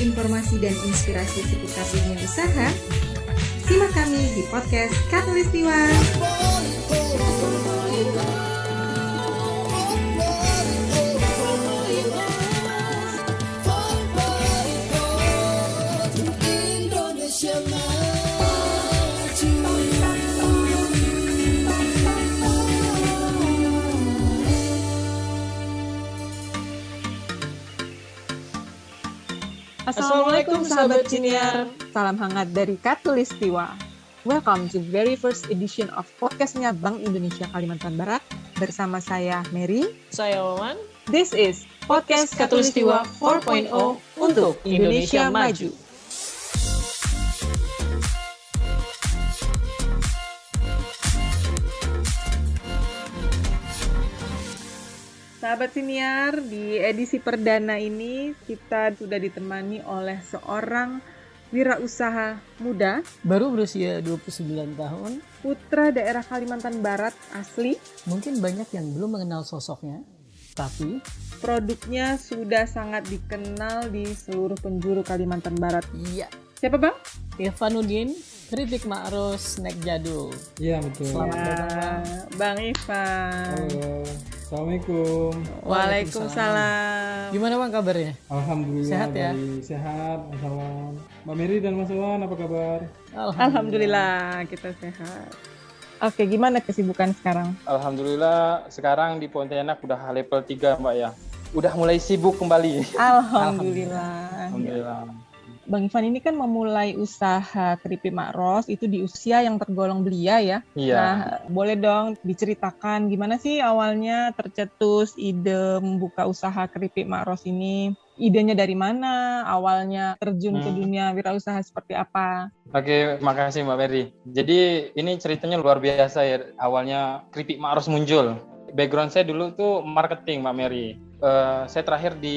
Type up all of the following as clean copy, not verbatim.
informasi dan inspirasi seputar dunia usaha, simak kami di podcast Khatulistiwa. Assalamualaikum sahabat senior, salam hangat dari Khatulistiwa. Welcome to the very first edition of podcastnya Bank Indonesia Kalimantan Barat bersama saya Mary. Saya Wawan. This is Podcast Khatulistiwa 4.0 untuk Indonesia Maju. Sahabat senior, di edisi perdana ini kita sudah ditemani oleh seorang wirausaha muda, Baru berusia 29 tahun. putra daerah Kalimantan Barat asli. Mungkin banyak yang belum mengenal sosoknya, tapi Produknya sudah sangat dikenal di seluruh penjuru Kalimantan Barat. iya, Siapa bang? Irfanuddin, Keripik Ma'rus, snack jadul. Iya betul. Selamat datang, Bang. Bang Ivan. Halo, Assalamualaikum. Waalaikumsalam. Gimana Bang kabarnya? Alhamdulillah Sehat ya? baik, sehat. Assalam. Mbak Mary dan Mas Wawan apa kabar? Alhamdulillah kita sehat. Oke, gimana kesibukan sekarang? Alhamdulillah sekarang di Pontianak udah level 3 Mbak ya. Udah mulai sibuk kembali. Alhamdulillah. Alhamdulillah. Bang Ivan ini kan memulai usaha keripik Ma'rus itu di usia yang tergolong belia ya. Iya. Nah, boleh dong diceritakan gimana sih awalnya tercetus ide membuka usaha keripik Ma'rus ini? Idenya dari mana? Awalnya terjun ke dunia wirausaha seperti apa? Oke, makasih Mbak Mary. Jadi ini ceritanya luar biasa ya. Awalnya Keripik Ma'rus muncul. Background saya dulu tuh marketing Mbak Mary. Saya terakhir di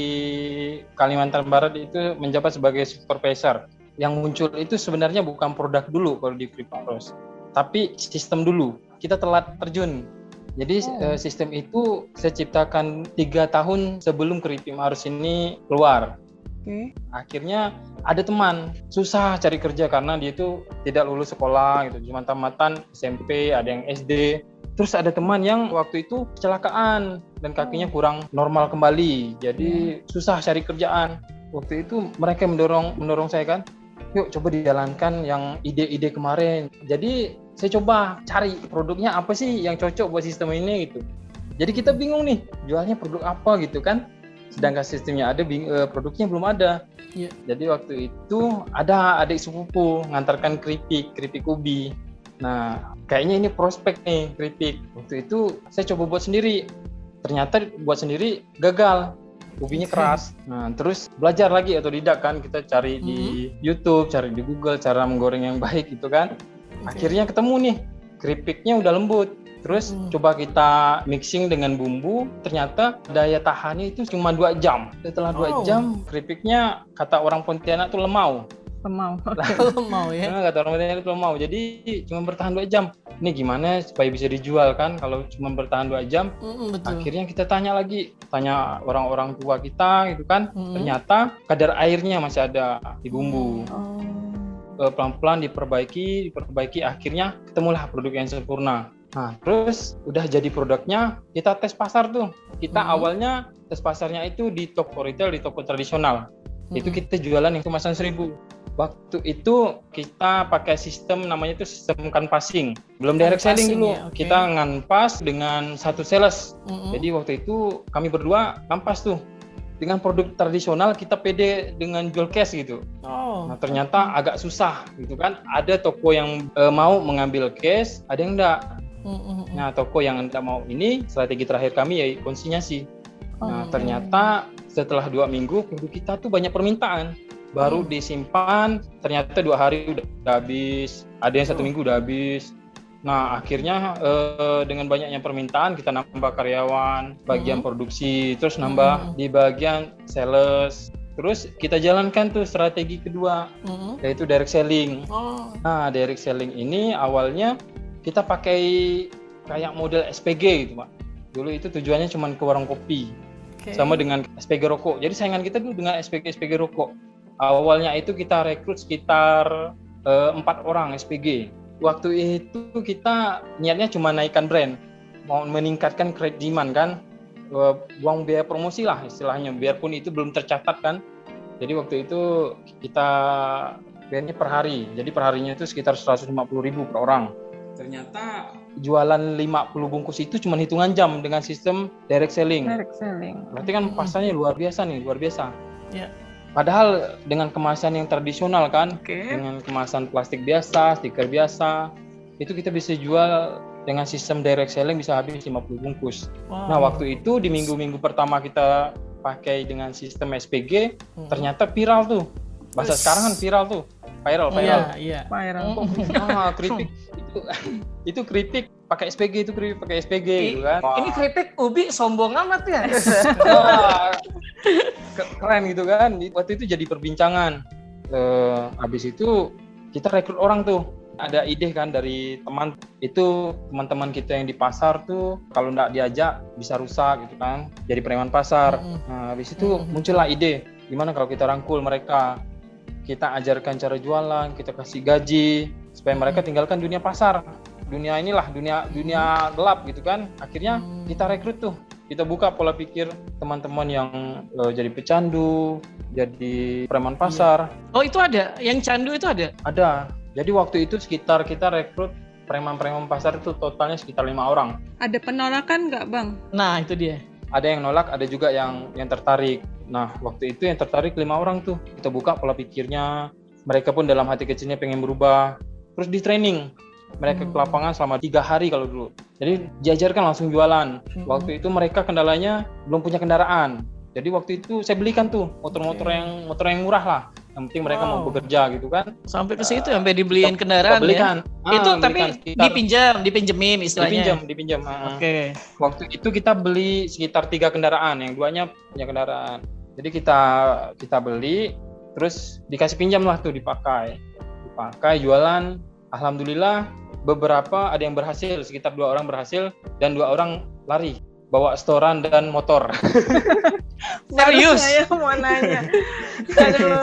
Kalimantan Barat itu menjabat sebagai supervisor. Yang muncul itu sebenarnya bukan produk dulu kalau di Keripik Ma'rus, tapi sistem dulu. Kita telat terjun. Jadi sistem itu saya ciptakan 3 tahun sebelum Keripik Ma'rus ini keluar. Oke. Akhirnya ada teman susah cari kerja karena dia itu tidak lulus sekolah gitu, cuma tamatan SMP, ada yang SD. Terus ada teman yang waktu itu kecelakaan dan kakinya kurang normal kembali, jadi susah cari kerjaan. Waktu itu mereka mendorong saya kan, yuk coba dijalankan yang ide-ide kemarin. Jadi saya coba cari produknya apa sih yang cocok buat sistem ini gitu. Jadi kita bingung nih jualnya produk apa gitu kan. Sedangkan sistemnya ada, produknya belum ada. Iya. Jadi waktu itu ada adik sepupu ngantarkan keripik ubi. Nah, kayaknya ini prospek nih keripik. Waktu itu saya coba buat sendiri. Ternyata buat sendiri gagal. Ubinya keras. Nah, terus belajar lagi otodidak kan, kita cari di YouTube, cari di Google cara menggoreng yang baik gitu kan. Akhirnya ketemu nih, keripiknya udah lembut. Terus coba kita mixing dengan bumbu, ternyata daya tahannya itu cuma 2 jam. Setelah 2 jam, keripiknya kata orang Pontianak tuh lemau. Semau. Mau ya? Kata orang Pontianak itu lemau, jadi cuma bertahan 2 jam. Ini gimana supaya bisa dijual kan kalau cuma bertahan 2 jam? Betul. Akhirnya kita tanya orang-orang tua kita gitu kan. Ternyata kadar airnya masih ada di bumbu. Pelan-pelan diperbaiki, akhirnya ketemulah produk yang sempurna. Nah, terus udah jadi produknya, kita tes pasar tuh. Kita awalnya tes pasarnya itu di toko retail, di toko tradisional. Itu kita jualan yang kemasan 1.000. Waktu itu kita pakai sistem namanya itu sistem canvassing. Belum direct selling dulu. Ya, okay. Kita nganpas dengan satu sales. Jadi waktu itu kami berdua ngampas tuh. Dengan produk tradisional kita pede dengan jual cash gitu. Nah, ternyata agak susah gitu kan. Ada toko yang mau mengambil cash, ada yang enggak. Nah, toko yang tidak mau ini, strategi terakhir kami ya konsinyasi. Nah, ternyata setelah 2 minggu produk kita tuh banyak permintaan. Baru disimpan, ternyata 2 hari udah habis. Ada yang 1 minggu udah habis. Nah, akhirnya dengan banyaknya permintaan kita nambah karyawan, bagian produksi, terus nambah di bagian sales. Terus kita jalankan tuh strategi kedua, yaitu direct selling. Nah, direct selling ini awalnya kita pakai kayak model SPG gitu Pak. Dulu itu tujuannya cuma ke warung kopi, sama dengan SPG rokok. Jadi saingan kita dulu dengan SPG rokok. Awalnya itu kita rekrut sekitar 4 orang SPG. Waktu itu kita niatnya cuma naikkan brand, mau meningkatkan credit demand kan, buang biaya promosi lah istilahnya, biarpun itu belum tercatat kan. Jadi waktu itu kita bayarnya per hari, jadi perharinya itu sekitar 150.000 per orang. Ternyata jualan 50 bungkus itu cuma hitungan jam dengan sistem direct selling. Berarti kan pasarnya luar biasa nih, luar biasa. Ya. Padahal dengan kemasan yang tradisional kan, dengan kemasan plastik biasa, stiker biasa, itu kita bisa jual dengan sistem direct selling bisa habis 50 bungkus. Wow. Nah waktu itu di minggu-minggu pertama kita pakai dengan sistem SPG, ternyata viral tuh. Bahasa sekarang kan viral tuh, viral. Iya. Viral. Keripik itu keripik pakai SPG, itu keripik pakai SPG gitu kan. Ini keripik Ubi sombong amat ya. Keren gitu kan. Waktu itu jadi perbincangan. Habis itu kita rekrut orang tuh. Ada ide kan dari teman-teman kita yang di pasar tuh, kalau nggak diajak bisa rusak gitu kan, jadi preman pasar. Nah, habis itu muncullah ide, gimana kalau kita rangkul mereka, kita ajarkan cara jualan, kita kasih gaji supaya mereka tinggalkan dunia pasar, dunia gelap gitu kan. Akhirnya kita rekrut tuh, kita buka pola pikir teman-teman yang jadi pecandu, jadi preman pasar. Oh itu ada, yang candu itu ada? Ada. Jadi waktu itu sekitar kita rekrut preman-preman pasar itu totalnya sekitar 5 orang. Ada penolakan nggak Bang? Nah itu dia. Ada yang nolak, ada juga yang tertarik. Nah waktu itu yang tertarik 5 orang tuh. Kita buka pola pikirnya, mereka pun dalam hati kecilnya pengen berubah. Terus di training, mereka ke lapangan selama 3 hari kalau dulu. Jadi diajarkan langsung jualan. Waktu itu mereka kendalanya belum punya kendaraan. Jadi waktu itu saya belikan tuh motor yang murah lah. Yang penting mereka mau bekerja gitu kan. Sampai ke situ, sampai dibeliin kendaraan belikan. Ya. Itu tapi dipinjemin istilahnya. Dipinjam. Oke. Waktu itu kita beli sekitar 3 kendaraan, yang 2-nya punya kendaraan. Jadi kita beli, terus dikasih pinjam lah tuh dipakai jualan. Alhamdulillah beberapa ada yang berhasil, sekitar 2 orang berhasil dan 2 orang lari. Bawa setoran dan motor. Serius? Saya mau nanya.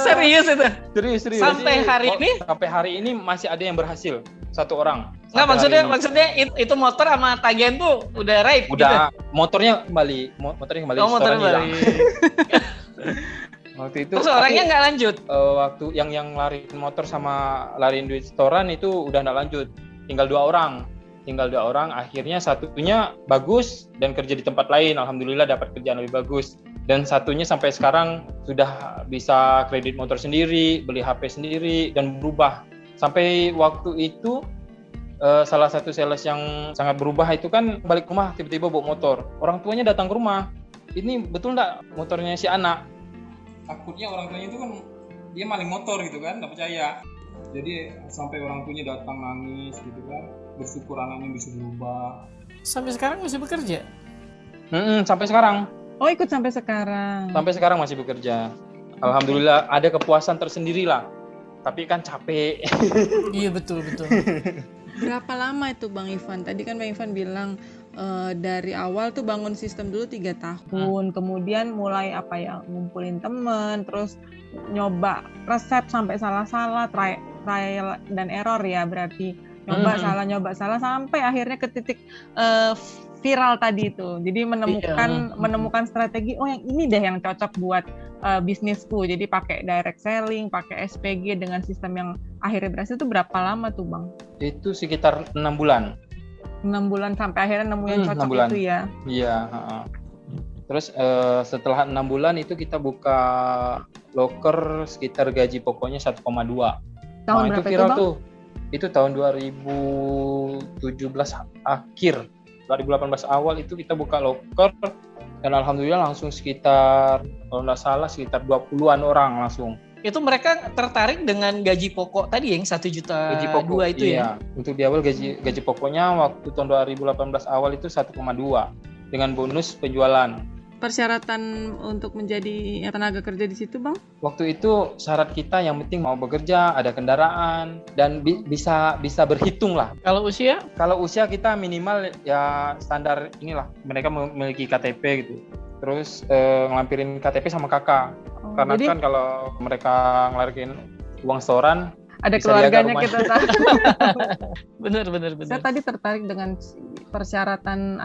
Serius itu? Serius. Sampai hari ini? Sampai hari ini masih ada yang berhasil. 1 orang. Nggak, maksudnya itu motor sama tagihan tuh udah raib gitu? Udah, motornya kembali. Motornya kembali. Waktu itu. Terus orangnya nggak lanjut? Waktu yang lari motor sama lariin duit setoran itu udah nggak lanjut. Tinggal 2 orang, akhirnya satunya bagus dan kerja di tempat lain, alhamdulillah dapat kerjaan lebih bagus. Dan satunya sampai sekarang sudah bisa kredit motor sendiri, beli HP sendiri, dan berubah. Sampai waktu itu salah satu sales yang sangat berubah itu kan balik rumah tiba-tiba bawa motor. Orang tuanya datang ke rumah, ini betul nggak motornya si anak? Takutnya orang tuanya itu kan dia maling motor gitu kan, nggak percaya. Jadi sampai orang tuanya datang nangis gitu kan, bersyukur anaknya bisa berubah. Sampai sekarang masih bekerja? Sampai sekarang. Oh ikut sampai sekarang? Sampai sekarang masih bekerja. Alhamdulillah ada kepuasan tersendiri lah. Tapi kan capek. Iya betul. Berapa lama itu Bang Ivan? Tadi kan Bang Ivan bilang dari awal tuh bangun sistem dulu 3 tahun. Kemudian mulai ngumpulin temen, terus nyoba resep sampai salah-salah, trial dan error ya, berarti nyoba salah sampai akhirnya ke titik viral tadi itu. Jadi menemukan strategi, oh yang ini deh yang cocok buat bisnisku. Jadi pakai direct selling, pakai SPG dengan sistem yang akhirnya berhasil. Itu berapa lama tuh Bang? Itu sekitar 6 bulan. 6 bulan sampai akhirnya nemu yang cocok itu ya? Iya. Terus setelah 6 bulan itu kita buka loker sekitar gaji pokoknya 1,2. Tahun berapa itu viral itu Bang? Tuh. Itu tahun 2017 akhir. 2018 awal itu kita buka loker dan alhamdulillah langsung sekitar, kalau nggak salah sekitar 20-an orang langsung. Itu mereka tertarik dengan gaji pokok tadi yang 1,2 juta itu iya. Ya? Untuk di awal gaji pokoknya waktu tahun 2018 awal itu 1,2 dengan bonus penjualan. Persyaratan untuk menjadi tenaga kerja di situ Bang? Waktu itu syarat kita yang penting mau bekerja, ada kendaraan, dan bisa berhitung lah. Kalau usia? Kalau usia kita minimal ya standar inilah, mereka memiliki KTP gitu. Terus ngelampirin KTP sama kakak. Karena jadi kan kalau mereka ngelarikin uang setoran, ada bisa jaga keluarganya rumahnya. kita tahu. Bener. Saya tadi tertarik dengan persyaratan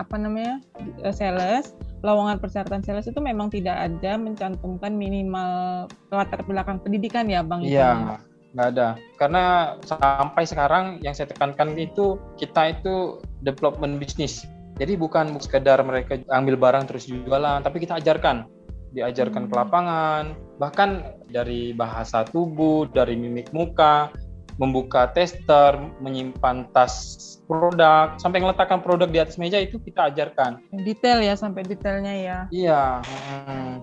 sales. Lowongan persyaratan sales itu memang tidak ada mencantumkan minimal latar belakang pendidikan ya Bang Ivan? Iya, nggak ada. Karena sampai sekarang yang saya tekankan itu kita itu development bisnis. Jadi bukan sekedar mereka ambil barang terus jualan, tapi kita diajarkan ke lapangan, bahkan dari bahasa tubuh, dari mimik muka, membuka tester, menyimpan tas produk, sampai meletakkan produk di atas meja itu kita ajarkan. Detail ya, sampai detailnya ya. Iya.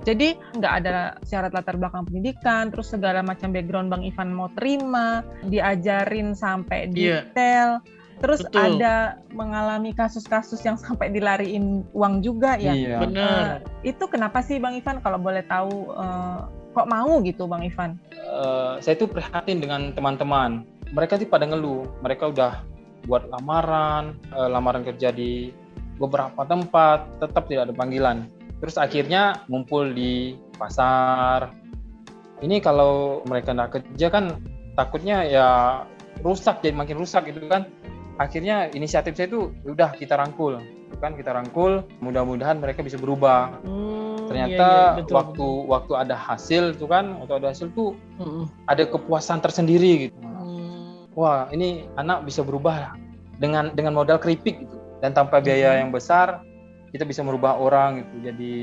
Jadi nggak ada syarat latar belakang pendidikan, terus segala macam background Bang Ivan mau terima, diajarin sampai detail. Terus Betul. ada mengalami kasus-kasus yang sampai dilariin uang juga ya. Iya. Benar. Itu kenapa sih Bang Ivan kalau boleh tahu kok mau gitu Bang Ivan? Saya tuh prihatin dengan teman-teman. Mereka tuh pada ngeluh. Mereka udah buat lamaran kerja di beberapa tempat, tetap tidak ada panggilan. Terus akhirnya ngumpul di pasar. Ini kalau mereka nggak kerja kan takutnya ya rusak, jadi makin rusak gitu kan. Akhirnya inisiatif saya itu udah kita rangkul, mudah-mudahan mereka bisa berubah. Ternyata waktu ada hasil tuh kan, ada kepuasan tersendiri gitu. Wah, ini anak bisa berubah dengan modal keripik gitu, dan tanpa biaya yang besar kita bisa merubah orang gitu. Jadi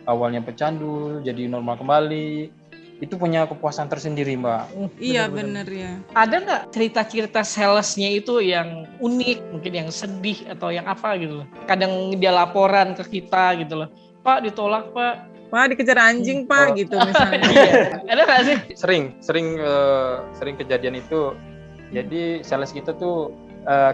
awalnya pecandu jadi normal kembali. Itu punya kepuasan tersendiri, Mbak. Iya bener ya. Ada nggak cerita-cerita salesnya itu yang unik, mungkin yang sedih atau yang apa gitu loh? Kadang dia laporan ke kita gitu loh, Pak ditolak Pak. Pak dikejar anjing Pak gitu misalnya. Ada nggak sih? Sering kejadian itu. Jadi sales kita tuh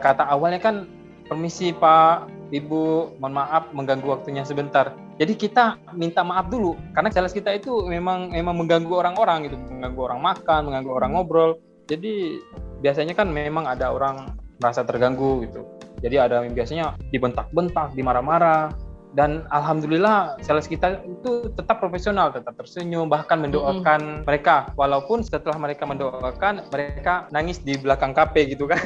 kata awalnya kan, permisi Pak, Ibu, mohon maaf mengganggu waktunya sebentar. Jadi kita minta maaf dulu, karena sales kita itu memang mengganggu orang-orang gitu, mengganggu orang makan, mengganggu orang ngobrol. Jadi biasanya kan memang ada orang merasa terganggu gitu. Jadi ada yang biasanya dibentak-bentak, dimarah-marah. Dan alhamdulillah sales kita itu tetap profesional, tetap tersenyum, bahkan mendoakan mereka. Walaupun setelah mereka mendoakan, mereka nangis di belakang KP gitu kan.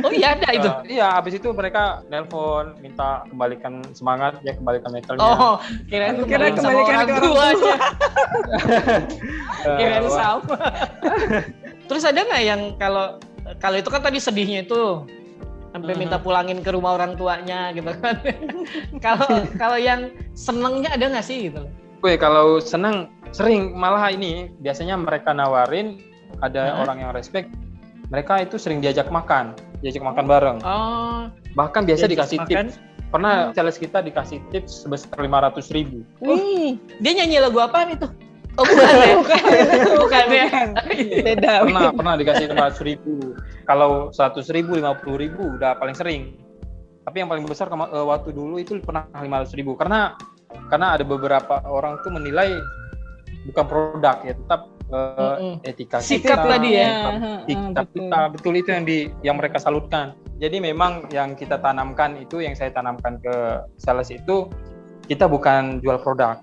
Oh iya ada itu. Iya, habis itu mereka nelpon minta kembalikan semangat, ya kembalikan mentalnya. Oh, kirain kembalikan ke orang tuanya. Kirain sama. Terus ada nggak yang kalau itu kan tadi sedihnya itu sampai minta pulangin ke rumah orang tuanya gitu kan. Kalau yang senengnya ada nggak sih gitu? Kalau senang sering, malah ini biasanya mereka nawarin, ada orang yang respect, mereka itu sering diajak makan bareng. Oh. Bahkan biasa dikasih makan. tips. Pernah sales kita dikasih tips sebesar 500.000. Wih, Dia nyanyi lagu apa itu? Oh bukan ya? Bukan ya? beda. Pernah dikasih 500.000. Kalau 100.000, 50.000 udah paling sering. Tapi yang paling besar waktu dulu itu pernah 500.000. Karena ada beberapa orang tuh menilai bukan produk ya, tetap etika Sikap kita, tadi ya. sikap kita, betul itu yang mereka salutkan. Jadi memang yang kita tanamkan itu, yang saya tanamkan ke sales itu, kita bukan jual produk,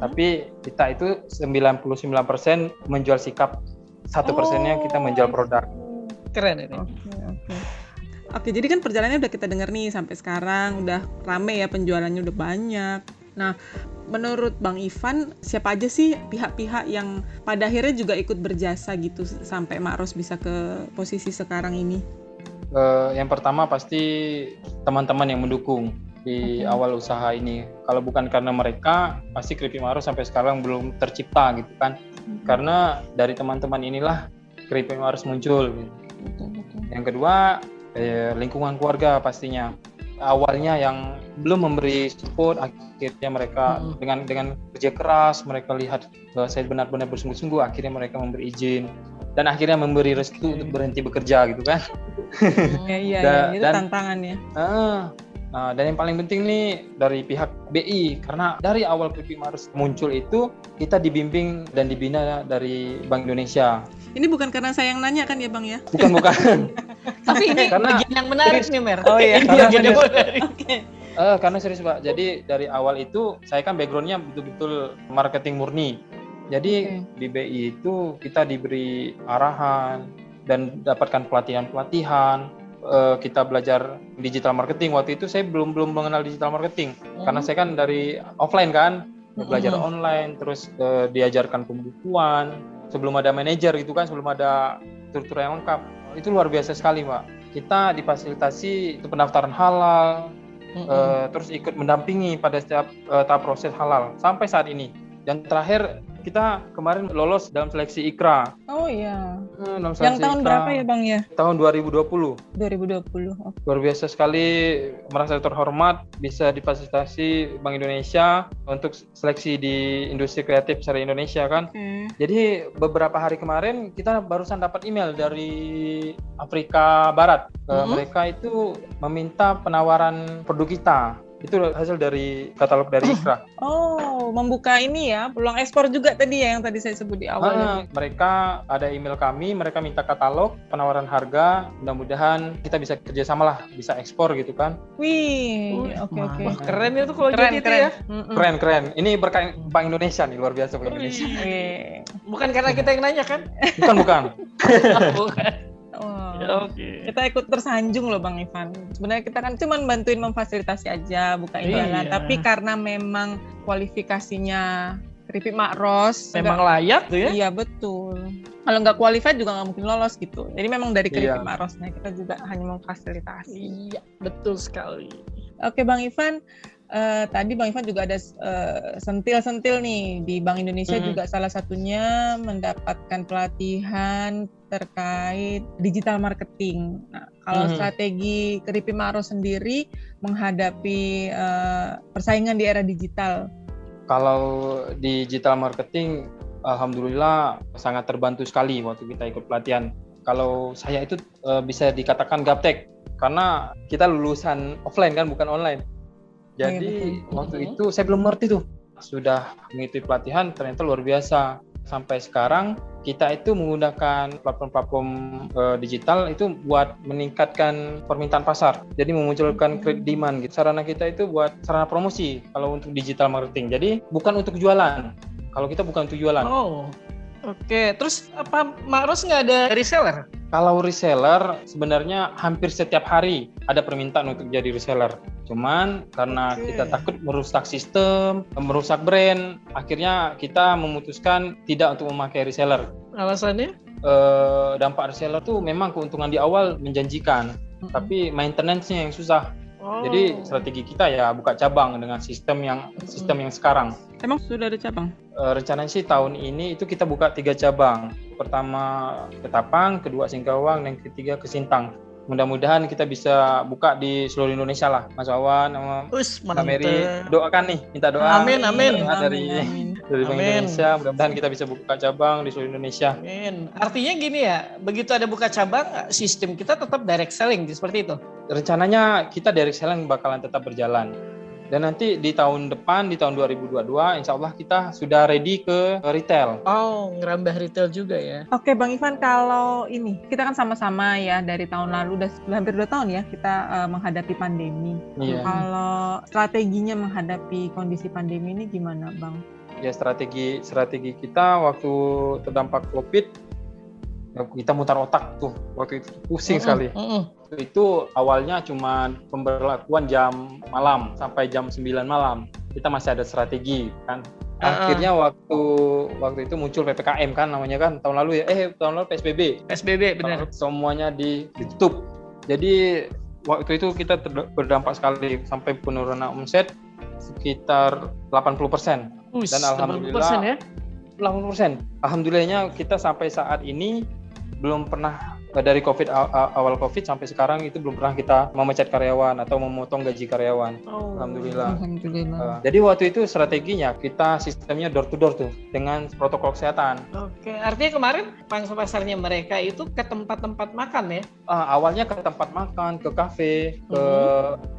tapi kita itu 99% menjual sikap, 1%-nya kita menjual produk. Keren ini. Oke, jadi kan perjalanannya udah kita dengar nih sampai sekarang, udah rame ya, penjualannya udah banyak. Nah, menurut Bang Ivan, siapa aja sih pihak-pihak yang pada akhirnya juga ikut berjasa gitu sampai Makros bisa ke posisi sekarang ini? Yang pertama pasti teman-teman yang mendukung di awal usaha ini. Kalau bukan karena mereka, pasti Keripik Makros sampai sekarang belum tercipta gitu kan. Karena dari teman-teman inilah Keripik Makros muncul gitu. Yang kedua, lingkungan keluarga pastinya. Awalnya yang belum memberi support, akhirnya mereka dengan kerja keras, mereka lihat bahwa saya benar-benar bersungguh-sungguh, akhirnya mereka memberi izin dan akhirnya memberi restu untuk berhenti bekerja gitu kan. Iya, itu tantangannya. Dan yang paling penting nih dari pihak BI, karena dari awal Keripik Makros muncul itu kita dibimbing dan dibina dari Bank Indonesia. Ini bukan karena saya yang nanya kan ya Bang ya? Bukan. Tapi ini Karena bagian yang menarik nih Mer. Oh iya. Bagian yang menarik. Karena serius Pak, jadi dari awal itu saya kan backgroundnya betul-betul marketing murni. Jadi di BI itu kita diberi arahan dan dapatkan pelatihan-pelatihan. Kita belajar digital marketing. Waktu itu saya belum mengenal digital marketing karena saya kan dari offline kan, belajar online, terus diajarkan pembukuan. Sebelum ada manajer gitu kan, sebelum ada struktur yang lengkap. Itu luar biasa sekali, Mbak. Kita difasilitasi itu pendaftaran halal, terus ikut mendampingi pada setiap tahap proses halal sampai saat ini. Dan terakhir kita kemarin lolos dalam seleksi IKRA. Oh iya. Yang tahun berapa ya Bang ya? Tahun 2020. 2020. Luar biasa sekali, merasa terhormat bisa difasilitasi Bank Indonesia untuk seleksi di industri kreatif secara Indonesia kan. Jadi beberapa hari kemarin kita barusan dapat email dari Afrika Barat. Mereka itu meminta penawaran produk kita. Itu hasil dari katalog dari IKRA. Oh, membuka ini ya, peluang ekspor juga tadi ya yang tadi saya sebut di awal. Mereka ada email kami, mereka minta katalog, penawaran harga, mudah-mudahan kita bisa kerjasama lah, bisa ekspor gitu kan. Oke. Keren itu kalau jadi itu ya. Keren. Ini berkait Bank Indonesia nih, luar biasa Bank Indonesia. Bukan karena kita yang nanya kan? Bukan. Bukan. Kita ikut tersanjung loh Bang Ivan. Sebenarnya kita kan cuma bantuin memfasilitasi aja, buka jalan. Tapi karena memang kualifikasinya keripik Mak Ros memang layak tuh ya. Iya betul. Kalau nggak qualified juga nggak mungkin lolos gitu. Jadi memang dari keripik Mak Rosnya kita juga hanya memfasilitasi. Iya betul sekali. Oke Bang Ivan. Tadi Bang Ivan juga ada sentil-sentil nih di Bank Indonesia juga salah satunya mendapatkan pelatihan terkait digital marketing. Nah, kalau strategi keripik Mak Ros sendiri menghadapi persaingan di era digital. Kalau digital marketing, alhamdulillah sangat terbantu sekali waktu kita ikut pelatihan. Kalau saya itu bisa dikatakan gaptek karena kita lulusan offline kan, bukan online. Jadi waktu itu saya belum ngerti tuh. Sudah mengikuti pelatihan ternyata luar biasa. Sampai sekarang kita itu menggunakan platform-platform digital itu buat meningkatkan permintaan pasar. Jadi memunculkan credit demand gitu. Sarana kita itu buat sarana promosi kalau untuk digital marketing. Jadi bukan untuk jualan. Kalau kita bukan untuk jualan. Oke. Terus apa Mak Ros nggak ada reseller? Kalau reseller sebenarnya hampir setiap hari ada permintaan untuk jadi reseller. Cuman karena kita takut merusak sistem, merusak brand, akhirnya kita memutuskan tidak untuk memakai reseller. Alasannya? Dampak reseller tuh memang keuntungan di awal menjanjikan, tapi maintenance-nya yang susah. Jadi strategi kita ya buka cabang dengan sistem yang sekarang. Emang sudah ada cabang? Rencananya sih tahun ini itu kita buka 3 cabang. Pertama ke Tapang, kedua Singkawang, dan ketiga ke Sintang. Mudah-mudahan kita bisa buka di seluruh Indonesia lah, Mas Wawan sama Mbak Mary. Doakan nih, minta doa. Amin. Dari Bank Indonesia, mudah-mudahan kita bisa buka cabang di seluruh Indonesia. Amin. Artinya gini ya, begitu ada buka cabang, sistem kita tetap direct selling, seperti itu? Rencananya kita direct selling bakalan tetap berjalan. Dan nanti di tahun depan, di tahun 2022, insya Allah kita sudah ready ke retail. Ngerambah retail juga ya. Oke Bang Ivan, kalau ini, kita kan sama-sama ya dari tahun lalu, udah hampir 2 tahun ya kita menghadapi pandemi. Kalau strateginya menghadapi kondisi pandemi ini gimana Bang? Ya strategi kita waktu terdampak COVID, kita mutar otak tuh, waktu itu pusing sekali. Itu awalnya cuma pemberlakuan jam malam sampai jam 9 malam. Kita masih ada strategi kan. Akhirnya waktu itu muncul PPKM kan namanya kan tahun lalu ya. Tahun lalu PSBB benar. Semuanya ditutup. Jadi waktu itu kita berdampak sekali sampai penurunan omset sekitar 80%. Dan alhamdulillah 80%. Alhamdulillahnya kita sampai saat ini belum pernah dari awal COVID sampai sekarang itu belum pernah kita memecat karyawan atau memotong gaji karyawan. Alhamdulillah. Jadi waktu itu strateginya kita sistemnya door to door tuh dengan protokol kesehatan. Oke, artinya kemarin pangsa pasarnya mereka itu ke tempat-tempat makan ya? Awalnya ke tempat makan, ke kafe, ke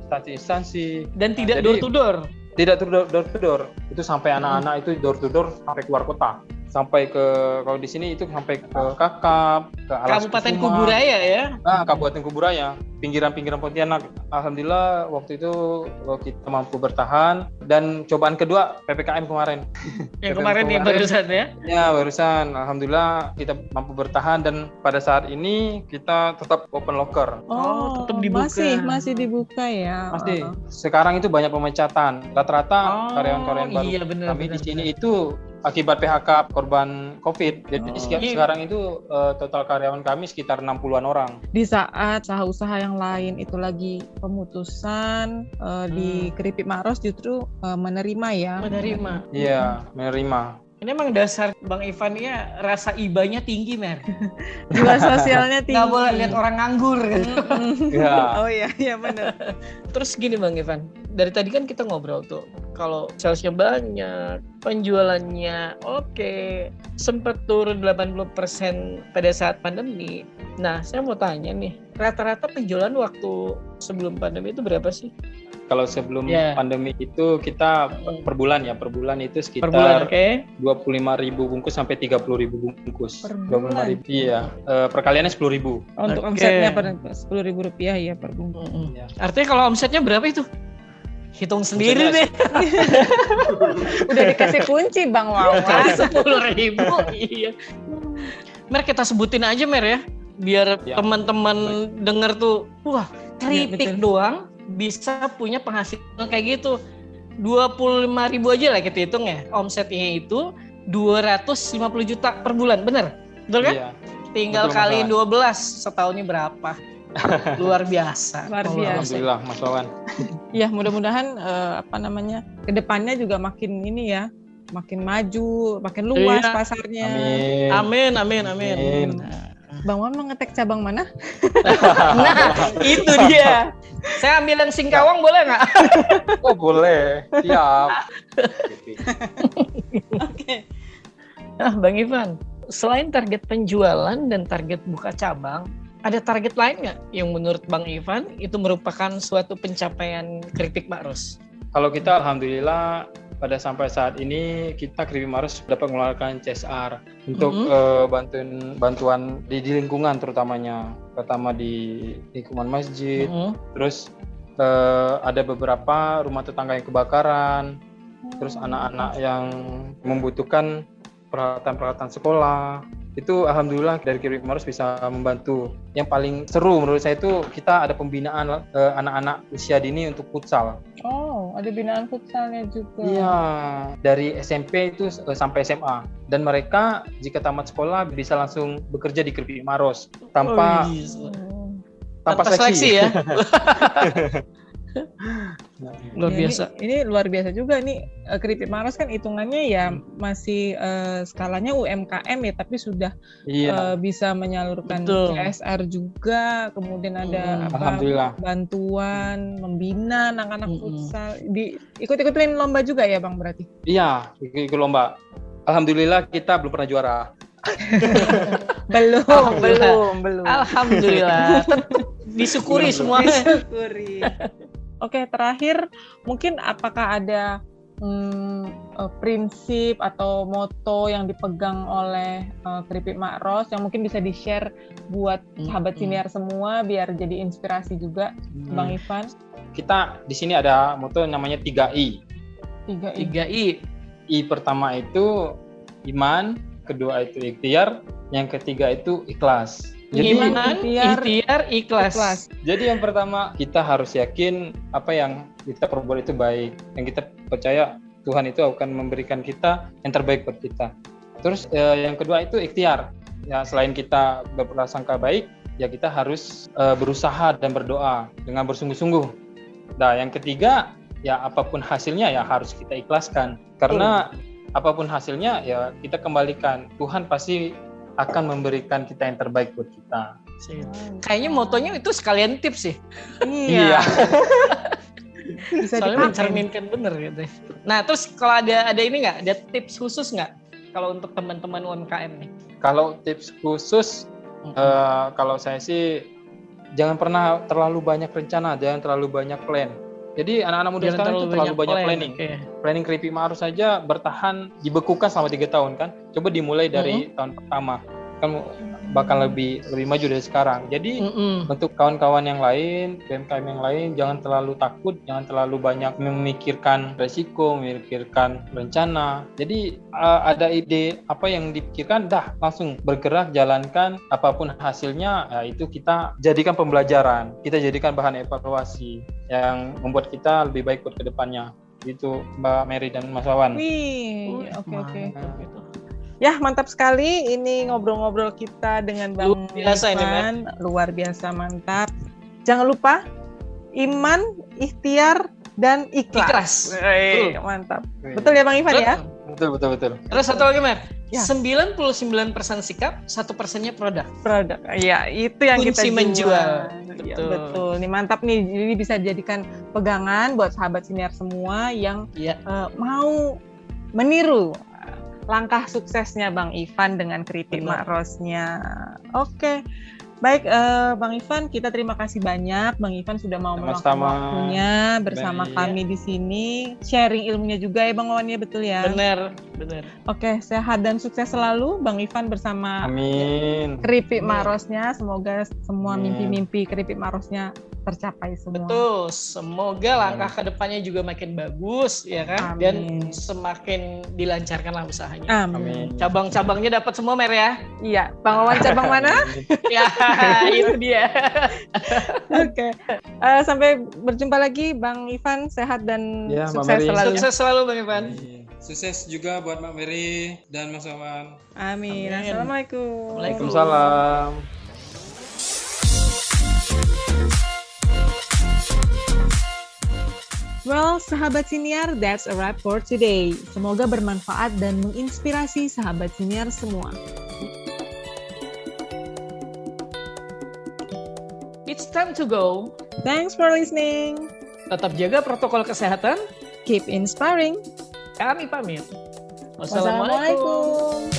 instansi-instansi. Dan tidak door to door? Tidak door to door. Itu sampai anak-anak itu door to door sampai keluar kota. sampai ke, kalau di sini itu sampai ke Kakap, ke Alas Kabupaten Kusuma. Kuburaya ya. Nah, Kabupaten Kuburaya, pinggiran-pinggiran Pontianak. Alhamdulillah waktu itu kita mampu bertahan, dan cobaan kedua PPKM kemarin. Yang kemarin nih barusan ya. Ya, barusan. Alhamdulillah kita mampu bertahan, dan pada saat ini kita tetap open locker. Oh, tetap dibuka. Masih dibuka ya. Masih. Sekarang itu banyak pemecatan. Rata-rata karyawan-karyawan baru iya, bener, kami bener, di sini itu akibat PHK korban COVID. Jadi sekarang itu total karyawan kami sekitar 60-an orang. Di saat usaha-usaha yang lain itu lagi pemutusan, di Keripik Maros justru menerima ya. Menerima. Iya, menerima. Ini emang dasar Bang Ivan ya, rasa ibanya tinggi, Mer. Jiwa sosialnya tinggi. Nggak boleh lihat orang nganggur gitu. Ya. Oh iya benar. Terus gini Bang Ivan, dari tadi kan kita ngobrol tuh, kalau salesnya banyak, penjualannya oke, sempat turun 80% pada saat pandemi. Nah, saya mau tanya nih, rata-rata penjualan waktu sebelum pandemi itu berapa sih? Kalau sebelum pandemi itu kita per bulan itu sekitar 25.000 bungkus sampai 30.000 bungkus. Per bulan? 25.000, iya. Perkaliannya 10.000. Untuk omsetnya Rp10.000 ya per bungkus. Artinya kalau omsetnya berapa itu? Hitung sendiri deh. Udah dikasih kunci Bang Wawan. 10.000, iya. Mer, kita sebutin aja Mer ya, biar teman-teman denger tuh, wah keripik doang bisa punya penghasilan kayak gitu. 25.000 aja lah kita hitung ya. Omsetnya itu 250 juta per bulan, bener? Betul kan? Iya. Tinggal betul, kali 12, setahunnya berapa? Luar biasa. Alhamdulillah, Mas Wawan. Ya, mudah-mudahan kedepannya juga makin ini ya, makin maju, makin luas pasarnya. Amin. Bang Wawan mau ngetek cabang mana? Nah, itu dia. Saya ambil yang Singkawang boleh nggak? Oh boleh, siap. Oke. Nah, Bang Ivan, selain target penjualan dan target buka cabang, ada target lain nggak yang menurut Bang Ivan itu merupakan suatu pencapaian Keripik Maros? Kalau kita alhamdulillah pada sampai saat ini kita Keripik Maros dapat mengeluarkan CSR untuk bantuan di lingkungan, terutama di lingkungan masjid. Terus ada beberapa rumah tetangga yang kebakaran, terus anak-anak yang membutuhkan peralatan sekolah. Itu alhamdulillah dari Keripik Maros bisa membantu. Yang paling seru menurut saya itu kita ada pembinaan anak-anak usia dini untuk futsal. Oh, ada binaan futsalnya juga. Iya, dari SMP itu sampai SMA. Dan mereka jika tamat sekolah bisa langsung bekerja di Keripik Maros tanpa seleksi ya. Luar biasa. Ini luar biasa juga nih. Keripik Maros kan hitungannya ya masih skalanya UMKM ya, tapi sudah bisa menyalurkan CSR juga. Kemudian ada bantuan membina anak-anak futsal. Ikut-ikutin lomba juga ya Bang berarti? Iya, ikut lomba. Alhamdulillah kita belum pernah juara. belum. Alhamdulillah. Disyukuri semuanya. Disyukuri. Oke, terakhir mungkin apakah ada prinsip atau moto yang dipegang oleh Keripik Maros yang mungkin bisa di-share buat sahabat siniar semua biar jadi inspirasi juga, Bang Ivan? Kita di sini ada moto namanya 3I. 3I. I pertama itu iman, kedua itu ikhtiar, yang ketiga itu ikhlas. Jadi ikhtiar, ikhlas. Jadi yang pertama kita harus yakin apa yang kita perbuat itu baik, yang kita percaya Tuhan itu akan memberikan kita yang terbaik buat kita. Terus yang kedua itu ikhtiar. Ya selain kita berprasangka baik, ya kita harus berusaha dan berdoa dengan bersungguh-sungguh. Nah yang ketiga ya apapun hasilnya ya harus kita ikhlaskan. Karena apapun hasilnya ya kita kembalikan. Tuhan pasti akan memberikan kita yang terbaik buat kita. Kayaknya motonya itu sekalian tips sih. Iya. Bisa soalnya mencerminkan bener gitu. Nah terus kalau ada ini nggak? Ada tips khusus nggak? Kalau untuk teman-teman UMKM nih? Kalau tips khusus, kalau saya sih jangan pernah terlalu banyak rencana, jangan terlalu banyak plan. Jadi anak-anak muda Jangan sekarang itu terlalu banyak plan. planning. Oke. Planning keripik Ma'ruf saja bertahan dibekukan selama 3 tahun kan. Coba dimulai dari tahun pertama. Kan bakal lebih maju dari sekarang. Jadi untuk kawan-kawan yang lain, UMKM yang lain, jangan terlalu takut, jangan terlalu banyak memikirkan resiko, memikirkan rencana. Jadi ada ide apa yang dipikirkan, dah langsung bergerak, jalankan, apapun hasilnya, ya itu kita jadikan pembelajaran, kita jadikan bahan evaluasi yang membuat kita lebih baik buat kedepannya. Itu Mbak Mary dan Mas Wawan. Wih, oke. Ya, mantap sekali ini ngobrol-ngobrol kita dengan Bang Ivan. Luar biasa mantap. Jangan lupa iman, ikhtiar, dan ikhlas. Mantap. Betul ya Bang Ivan ya? Betul. Terus satu lagi, Mer. Ya. 99% sikap, 1%-nya produk. Ya, itu yang Kunci kita menjual. Ya, betul. Ini mantap nih. Jadi bisa dijadikan pegangan buat sahabat siniar semua yang mau meniru langkah suksesnya Bang Ivan dengan keripik Ma'rosnya. Oke. Baik, Bang Ivan, kita terima kasih banyak. Bang Ivan sudah mau meluangkan waktunya bersama kami di sini. Sharing ilmunya juga ya Bang Wawan ya, betul ya? Benar. Oke, sehat dan sukses selalu Bang Ivan bersama keripik Ma'rosnya. Semoga semua mimpi-mimpi keripik Ma'rosnya tercapai semua. Betul, semoga langkah kedepannya juga makin bagus ya kan. Dan semakin dilancarkanlah usahanya. Amin. Cabang-cabangnya dapat semua, Mer ya. Iya, Bang Wawan cabang mana? Ya, itu dia. Oke. Sampai berjumpa lagi Bang Ivan, sehat dan sukses selalu. Sukses selalu Bang Ivan. Sukses juga buat Mbak Mary dan Mas Wawan. Amin. Assalamualaikum. Waalaikumsalam. Well, sahabat siniar, that's a wrap for today. Semoga bermanfaat dan menginspirasi sahabat siniar semua. It's time to go. Thanks for listening. Tetap jaga protokol kesehatan. Keep inspiring. Kami pamit. Wassalamualaikum.